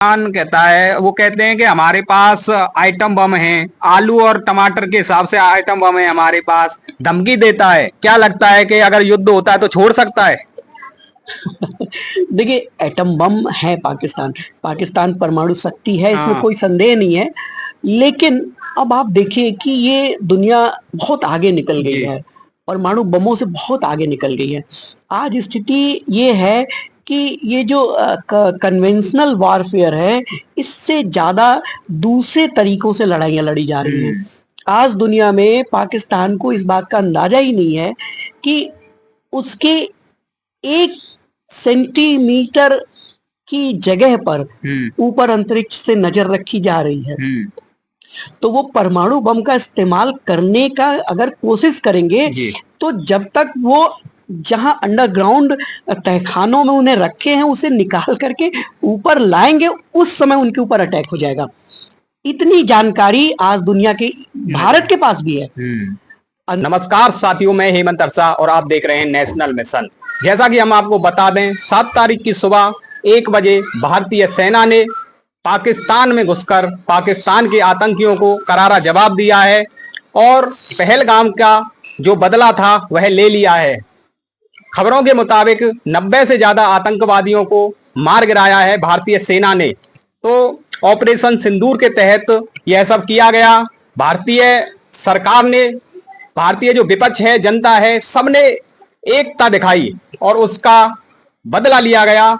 पाकिस्तान कहता है, वो कहते हैं कि हमारे पास आइटम बम है, आलू और टमाटर के हिसाब से आइटम बम है हमारे पास, धमकी देता है। क्या लगता है कि अगर युद्ध होता है तो छोड़ सकता है? देखिए, एटम बम है पाकिस्तान, पाकिस्तान परमाणु शक्ति है, इसमें हाँ। कोई संदेह नहीं है। लेकिन अब आप देखिए कि ये दुनिया बहुत आगे निकल गई जी। है, परमाणु बमों से बहुत आगे निकल गई है। आज स्थिति ये है कि ये जो कन्वेंशनल वॉरफेयर है, इससे ज़्यादा दूसरे तरीकों से लड़ाइयाँ लड़ी जा रही हैं। आज दुनिया में पाकिस्तान को इस बात का अंदाज़ा ही नहीं है कि उसके 1 सेंटीमीटर की जगह पर ऊपर अंतरिक्ष से नजर रखी जा रही है। तो वो परमाणु बम का इस्तेमाल करने का अगर कोशिश करेंगे तो जब तक वो जहां अंडरग्राउंड तहखानों में उन्हें रखे हैं उसे निकाल करके ऊपर लाएंगे, उस समय उनके ऊपर अटैक हो जाएगा। इतनी जानकारी आज दुनिया के भारत के पास भी है। नमस्कार साथियों, मैं हेमंत अरसा और आप देख रहे हैं नेशनल मिशन। जैसा कि हम आपको बता दें, 7 तारीख की सुबह 1 बजे भारतीय सेना ने पाकिस्तान में घुसकर पाकिस्तान के आतंकियों को करारा जवाब दिया है और पहलगाम का जो बदला था वह ले लिया है। खबरों के मुताबिक 90 से ज्यादा आतंकवादियों को मार गिराया है भारतीय सेना ने। तो ऑपरेशन सिंदूर के तहत यह सब किया गया। भारतीय सरकार ने, भारतीय जो विपक्ष है, जनता है, सबने एकता दिखाई और उसका बदला लिया गया।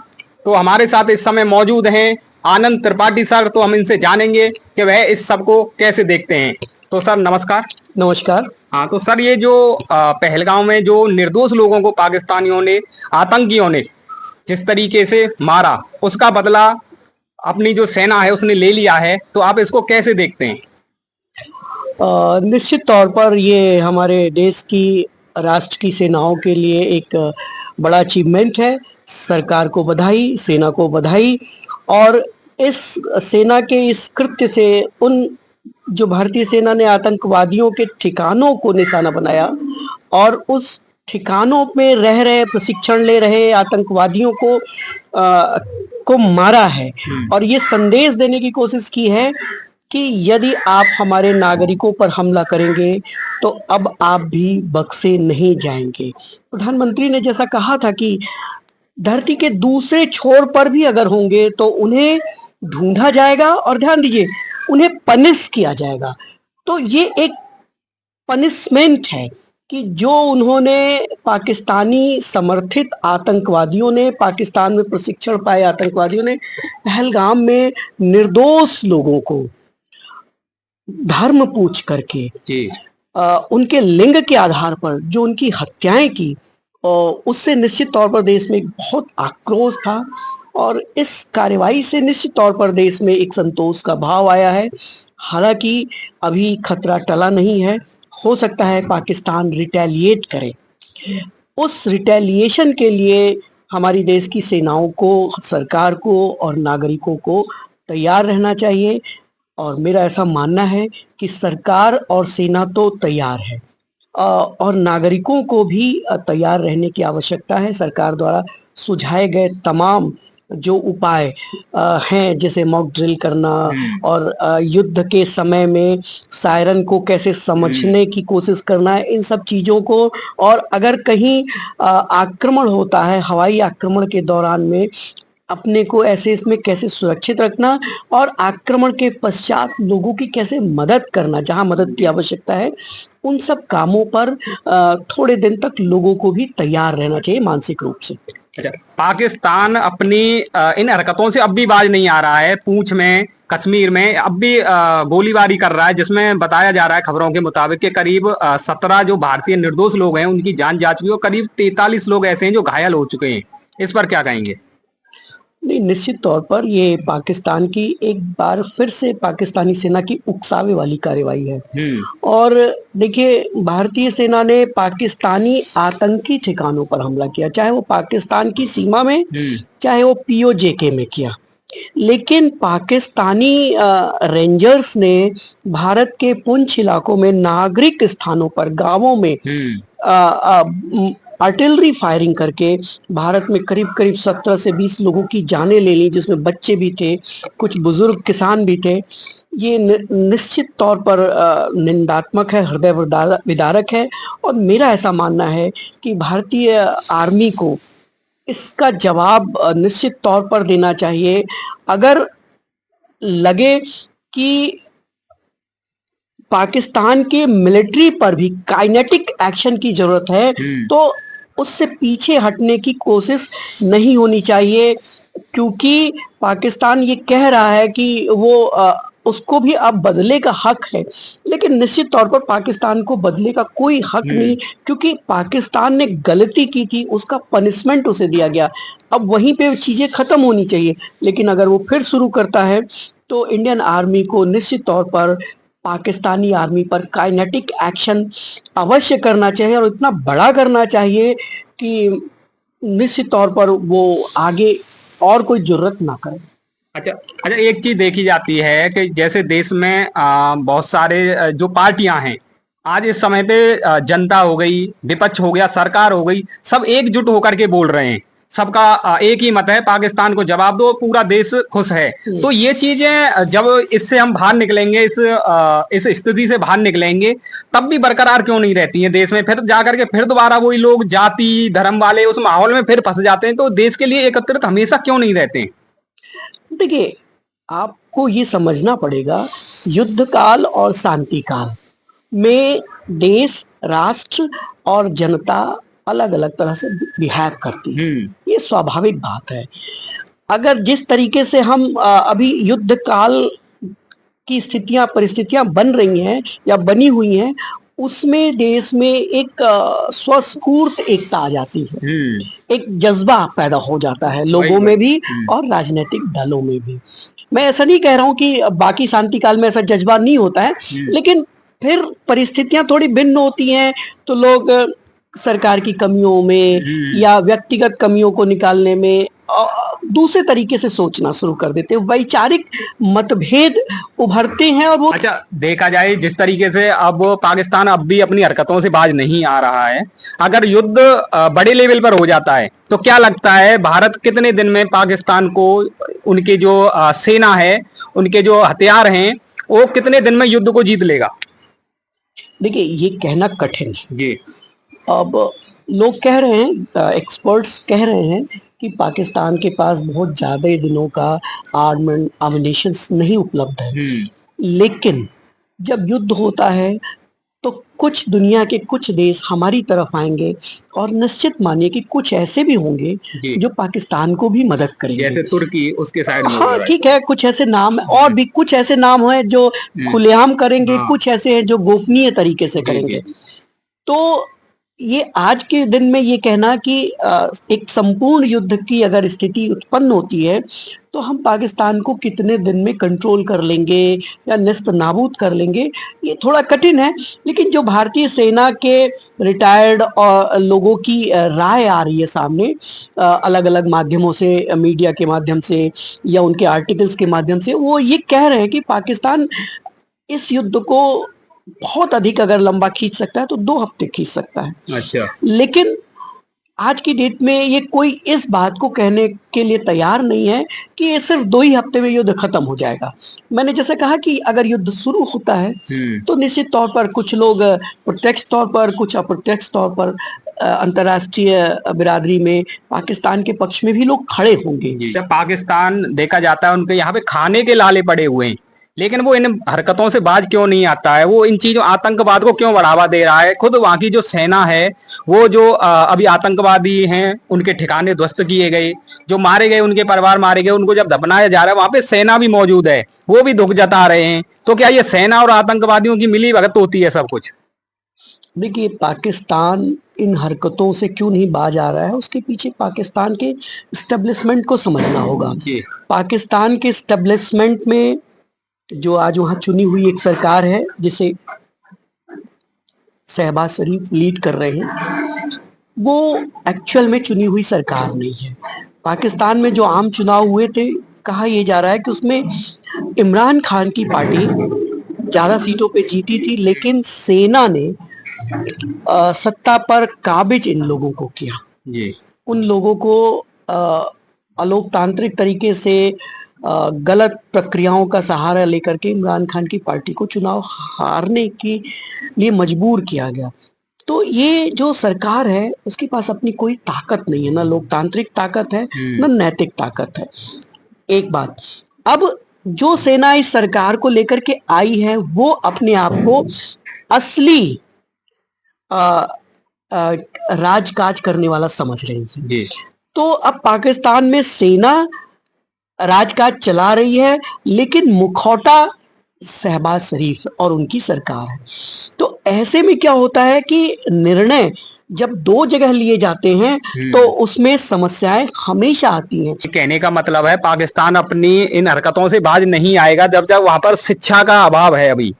तो हमारे साथ इस समय मौजूद हैं आनंद त्रिपाठी सर। तो हम इनसे जानेंगे कि वह इस सब को कैसे देखते हैं। तो सर नमस्कार। नमस्कार। हाँ, तो सर ये जो पहलगाम में जो निर्दोष लोगों को पाकिस्तानियों ने, आतंकियों ने जिस तरीके से मारा, उसका बदला अपनी जो सेना है उसने ले लिया है, तो आप इसको कैसे देखते हैं? निश्चित तौर पर ये हमारे देश की, राष्ट्र की सेनाओं के लिए एक बड़ा अचीवमेंट है। सरकार को बधाई, सेना को बधाई। और इस सेना के इस कृत्य से उन जो भारतीय सेना ने आतंकवादियों के ठिकानों को निशाना बनाया और उस ठिकानों में रह रहे, प्रशिक्षण ले रहे आतंकवादियों को मारा है और ये संदेश देने की कोशिश की है कि यदि आप हमारे नागरिकों पर हमला करेंगे तो अब आप भी बख्शे नहीं जाएंगे। प्रधानमंत्री ने जैसा कहा था कि धरती के दूसरे छोर पर भी अगर होंगे तो उन्हें ढूंढा जाएगा और ध्यान दीजिए, उन्हें पनिश किया जाएगा। तो ये एक पनिशमेंट है कि जो उन्होंने पाकिस्तानी समर्थित आतंकवादियों ने, पाकिस्तान में प्रशिक्षण पाए आतंकवादियों ने पहलगाम में निर्दोष लोगों को धर्म पूछ करके उनके लिंग के आधार पर जो उनकी हत्याएं की, उससे निश्चित तौर पर देश में बहुत आक्रोश था और इस कार्रवाई से निश्चित तौर पर देश में एक संतोष का भाव आया है। हालांकि अभी खतरा टला नहीं है, हो सकता है पाकिस्तान रिटेलिएट करे। उस रिटेलिएशन के लिए हमारी देश की सेनाओं को, सरकार को और नागरिकों को तैयार रहना चाहिए। और मेरा ऐसा मानना है कि सरकार और सेना तो तैयार है और नागरिकों को भी तैयार रहने की आवश्यकता है। सरकार द्वारा सुझाए गए तमाम जो उपाय हैं, जैसे मॉक ड्रिल करना और युद्ध के समय में सायरन को कैसे समझने की कोशिश करना है, इन सब चीज़ों को, और अगर कहीं आक्रमण होता है, हवाई आक्रमण के दौरान में अपने को ऐसे इसमें कैसे सुरक्षित रखना और आक्रमण के पश्चात लोगों की कैसे मदद करना, जहां मदद की आवश्यकता है, उन सब कामों पर थोड़े दिन तक लोगों को भी तैयार रहना चाहिए मानसिक रूप से। अच्छा, पाकिस्तान अपनी इन हरकतों से अब भी बाज नहीं आ रहा है। पूंछ में, कश्मीर में अब भी गोलीबारी कर रहा है, जिसमें बताया जा रहा है खबरों के मुताबिक कि करीब 17 जो भारतीय निर्दोष लोग हैं उनकी जान जा चुकी है और करीब 43 लोग ऐसे हैं जो घायल हो चुके हैं। इस पर क्या कहेंगे? नहीं, निश्चित तौर पर ये पाकिस्तान की एक बार फिर से पाकिस्तानी सेना की उकसावे वाली कार्रवाई है। और देखिए, भारतीय सेना ने पाकिस्तानी आतंकी ठिकानों पर हमला किया, चाहे वो पाकिस्तान की सीमा में, चाहे वो पीओजेके में किया। लेकिन पाकिस्तानी रेंजर्स ने भारत के पुंछ इलाकों में नागरिक स्थानों पर, गांवों में आर्टिलरी फायरिंग करके भारत में करीब करीब 17 से 20 लोगों की जानें ले ली, जिसमें बच्चे भी थे, कुछ बुजुर्ग किसान भी थे। ये निश्चित तौर पर निंदात्मक है, हृदय विदारक है। और मेरा ऐसा मानना है कि भारतीय आर्मी को इसका जवाब निश्चित तौर पर देना चाहिए। अगर लगे कि पाकिस्तान के मिलिट्री पर भी काइनेटिक एक्शन की जरूरत है, तो उससे पीछे हटने की कोशिश नहीं होनी चाहिए, क्योंकि पाकिस्तान ये कह रहा है कि वो उसको भी अब बदले का हक है, लेकिन निश्चित तौर पर पाकिस्तान को बदले का कोई हक नहीं, क्योंकि पाकिस्तान ने गलती की थी, उसका पनिशमेंट उसे दिया गया। अब वहीं पे चीजें खत्म होनी चाहिए, लेकिन अगर वो फिर शुरू करता है तो इंडियन आर्मी को निश्चित तौर पर पाकिस्तानी आर्मी पर काइनेटिक एक्शन अवश्य करना चाहिए, और इतना बड़ा करना चाहिए कि निश्चित तौर पर वो आगे और कोई जरूरत ना करे। अच्छा अच्छा, एक चीज देखी जाती है कि जैसे देश में बहुत सारे जो पार्टियां हैं, आज इस समय पे जनता हो गई, विपक्ष हो गया, सरकार हो गई, सब एकजुट होकर के बोल रहे हैं। सबका एक ही मत है, पाकिस्तान को जवाब दो, पूरा देश खुश है। तो ये चीजें जब इससे हम बाहर निकलेंगे, इस स्थिति से बाहर निकलेंगे, तब भी बरकरार क्यों नहीं रहती है देश में? फिर जाकर के फिर दोबारा वही लोग जाति धर्म वाले उस माहौल में फिर फंस जाते हैं। तो देश के लिए एकत्रित हमेशा क्यों नहीं रहते हैं? देखिए, आपको ये समझना पड़ेगा, युद्ध काल और शांति काल में देश, राष्ट्र और जनता अलग अलग तरह से बिहेव करती है। ये स्वाभाविक बात है। अगर जिस तरीके से हम अभी युद्ध काल की परिस्थितियां बन रही हैं या बनी हुई हैं, उसमें देश में एक स्वस्फूर्त एकता आ जाती है, एक जज्बा पैदा हो जाता है लोगों में भी और राजनीतिक दलों में भी। मैं ऐसा नहीं कह रहा हूं कि बाकी शांति काल में ऐसा जज्बा नहीं होता है, लेकिन फिर परिस्थितियां थोड़ी भिन्न होती हैं, तो लोग सरकार की कमियों में या व्यक्तिगत कमियों को निकालने में दूसरे तरीके से सोचना शुरू कर देते हैं, वैचारिक मतभेद उभरते हैं। और वो अच्छा, देखा जाए जिस तरीके से अब पाकिस्तान अब भी अपनी हरकतों से बाज नहीं आ रहा है, अगर युद्ध बड़े लेवल पर हो जाता है तो क्या लगता है भारत कितने दिन में पाकिस्तान को, उनकी जो सेना है, उनके जो हथियार हैं, वो कितने दिन में युद्ध को जीत लेगा? देखिए, ये कहना कठिन है जी। अब लोग कह रहे हैं, एक्सपर्ट्स कह रहे हैं कि पाकिस्तान के पास बहुत ज्यादा दिनों का आर्मेंट एमिनिशंस नहीं उपलब्ध है, लेकिन जब युद्ध होता है तो कुछ दुनिया के कुछ देश हमारी तरफ आएंगे, और निश्चित मानिए कि कुछ ऐसे भी होंगे जो पाकिस्तान को भी मदद करेंगे, जैसे तुर्की उसके साइड में। हाँ ठीक है, कुछ ऐसे नाम, और भी कुछ ऐसे नाम हैं जो खुलेआम करेंगे, कुछ ऐसे हैं जो गोपनीय तरीके से करेंगे। तो ये आज के दिन में ये कहना कि एक संपूर्ण युद्ध की अगर स्थिति उत्पन्न होती है तो हम पाकिस्तान को कितने दिन में कंट्रोल कर लेंगे या नेस्त नाबूद कर लेंगे, ये थोड़ा कठिन है। लेकिन जो भारतीय सेना के रिटायर्ड और लोगों की राय आ रही है सामने, अलग अलग माध्यमों से, मीडिया के माध्यम से या उनके आर्टिकल्स के माध्यम से, वो ये कह रहे हैं कि पाकिस्तान इस युद्ध को बहुत अधिक अगर लंबा खींच सकता है तो 2 हफ्ते खींच सकता है। अच्छा। लेकिन आज की डेट में ये कोई इस बात को कहने के लिए तैयार नहीं है कि ये सिर्फ 2 ही हफ्ते में युद्ध खत्म हो जाएगा। मैंने जैसे कहा कि अगर युद्ध शुरू होता है तो निश्चित तौर पर कुछ लोग प्रत्यक्ष तौर पर, कुछ अप्रत्यक्ष तौर पर अंतर्राष्ट्रीय बिरादरी में पाकिस्तान के पक्ष में भी लोग खड़े होंगे। जब पाकिस्तान देखा जाता है, उनके यहाँ पे खाने के लाले पड़े हुए हैं, लेकिन वो इन हरकतों से बाज क्यों नहीं आता है? वो इन चीजों, आतंकवाद को क्यों बढ़ावा दे रहा है? खुद वहां की जो सेना है, वो जो अभी आतंकवादी हैं, उनके ठिकाने ध्वस्त किए गए, जो मारे गए, उनके परिवार मारे गए, उनको जब दफनाया जा रहा है, वहां पे सेना भी मौजूद है, वो भी दुख जता रहे हैं। तो क्या ये सेना और आतंकवादियों की मिली भगत होती है सब कुछ? देखिए, पाकिस्तान इन हरकतों से क्यों नहीं बाज आ रहा है, उसके पीछे पाकिस्तान के एस्टेब्लिशमेंट को समझना होगा। पाकिस्तान के एस्टेब्लिशमेंट में जो आज वहां चुनी हुई एक सरकार है, जिसे शहबाज शरीफ लीड कर रहे हैं, वो एक्चुअल में चुनी हुई सरकार नहीं है। पाकिस्तान में जो आम चुनाव हुए थे, कहा यह जा रहा है कि उसमें इमरान खान की पार्टी ज्यादा सीटों पे जीती थी, लेकिन सेना ने सत्ता पर काबिज इन लोगों को किया, जी उन लोगों को अलोकतांत्रिक तरीके से गलत प्रक्रियाओं का सहारा लेकर के इमरान खान की पार्टी को चुनाव हारने के लिए मजबूर किया गया। तो ये जो सरकार है उसके पास अपनी कोई ताकत नहीं है, ना लोकतांत्रिक ताकत है ना नैतिक ताकत है। एक बात, अब जो सेना इस सरकार को लेकर के आई है वो अपने आप को असली राजकाज करने वाला समझ रही है। जी तो अब पाकिस्तान में सेना राजकाज चला रही है, लेकिन मुखौटा शहबाज शरीफ और उनकी सरकार है। तो ऐसे में क्या होता है कि निर्णय जब दो जगह लिए जाते हैं तो उसमें समस्याएं हमेशा आती हैं। कहने का मतलब है पाकिस्तान अपनी इन हरकतों से बाज नहीं आएगा जब तक वहां पर शिक्षा का अभाव है, अभी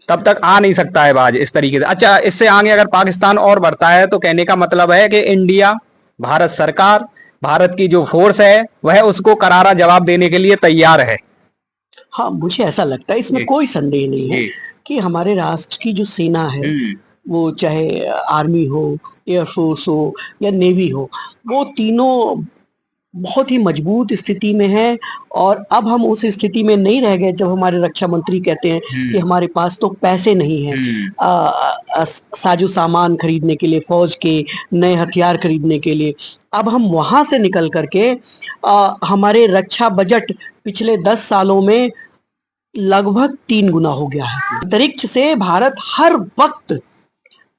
तब तक आ नहीं सकता है बाज इस तरीके से। अच्छा, इससे आगे अगर पाकिस्तान और बढ़ता है तो कहने का मतलब है कि इंडिया, भारत सरकार, भारत की जो फोर्स है वह उसको करारा जवाब देने के लिए तैयार है। हाँ, मुझे ऐसा लगता है, इसमें कोई संदेह नहीं है कि हमारे राष्ट्र की जो सेना है, वो चाहे आर्मी हो, एयरफोर्स हो या नेवी हो, वो तीनों बहुत ही मजबूत स्थिति में है। और अब हम उस स्थिति में नहीं रह गए जब हमारे रक्षा मंत्री कहते हैं कि हमारे पास तो पैसे नहीं हैं साजो सामान खरीदने के लिए, फौज के नए हथियार खरीदने के लिए। अब हम वहां से निकल करके हमारे रक्षा बजट पिछले 10 सालों में लगभग 3 गुना हो गया है। अंतरिक्ष से भारत हर वक्त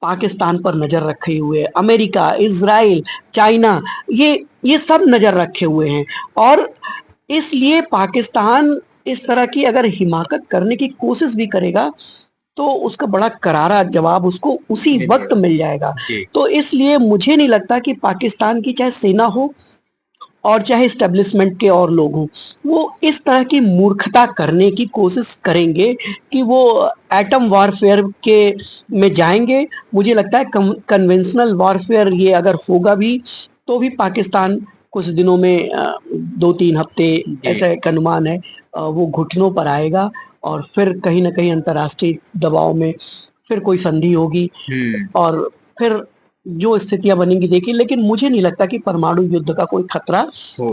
पाकिस्तान पर नजर रखे हुए है, अमेरिका, इजराइल, चाइना, ये सब नजर रखे हुए हैं। और इसलिए पाकिस्तान इस तरह की अगर हिमाकत करने की कोशिश भी करेगा तो उसका बड़ा करारा जवाब उसको उसी वक्त मिल जाएगा। तो इसलिए मुझे नहीं लगता कि पाकिस्तान की चाहे सेना हो और चाहे इस्टेब्लिशमेंट के और लोग हों, वो इस तरह की मूर्खता करने की कोशिश करेंगे कि वो एटम वॉरफेयर के में जाएंगे। मुझे लगता है कन्वेंशनल वॉरफेयर ये अगर होगा भी तो भी पाकिस्तान कुछ दिनों में 2-3 हफ्ते ऐसा एक अनुमान है वो घुटनों पर आएगा और फिर कहीं ना कहीं अंतर्राष्ट्रीय दबाव में फिर कोई संधि होगी और फिर जो स्थितियां बनेंगी देखिए। लेकिन मुझे नहीं लगता कि परमाणु युद्ध का कोई खतरा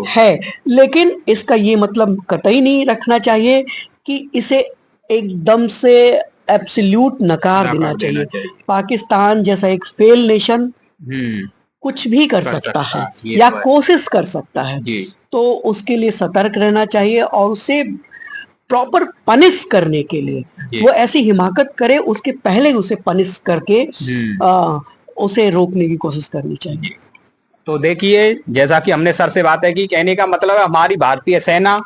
है, लेकिन इसका ये मतलब कतई नहीं रखना चाहिए कि इसे एकदम से एब्सोल्यूट नकार देना चाहिए। पाकिस्तान जैसा एक फेल नेशन कुछ भी कर सकता है या कोशिश कर सकता है, तो उसके लिए सतर्क रहना चाहिए और उसे प्रॉपर पनिश करने के लिए वो ऐसी हिमाकत करे, उसके पहले उसे पनिश करके उसे रोकने की कोशिश करनी चाहिए। तो देखिए, जैसा कि हमने सर से बात है कि कहने का मतलब है हमारी भारतीय सेना,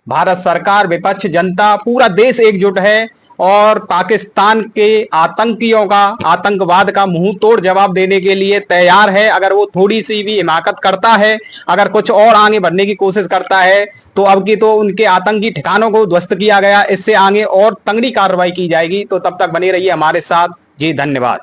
भारत सरकार, विपक्ष, जनता, पूरा देश एकजुट है और पाकिस्तान के आतंकियों का, आतंकवाद का मुंह तोड़ जवाब देने के लिए तैयार है। अगर वो थोड़ी सी भी हिमाकत करता है, अगर कुछ और आगे बढ़ने की कोशिश करता है तो अब की तो उनके आतंकी ठिकानों को ध्वस्त किया गया, इससे आगे और तगड़ी कार्रवाई की जाएगी। तो तब तक बने रहिए हमारे साथ जी, धन्यवाद।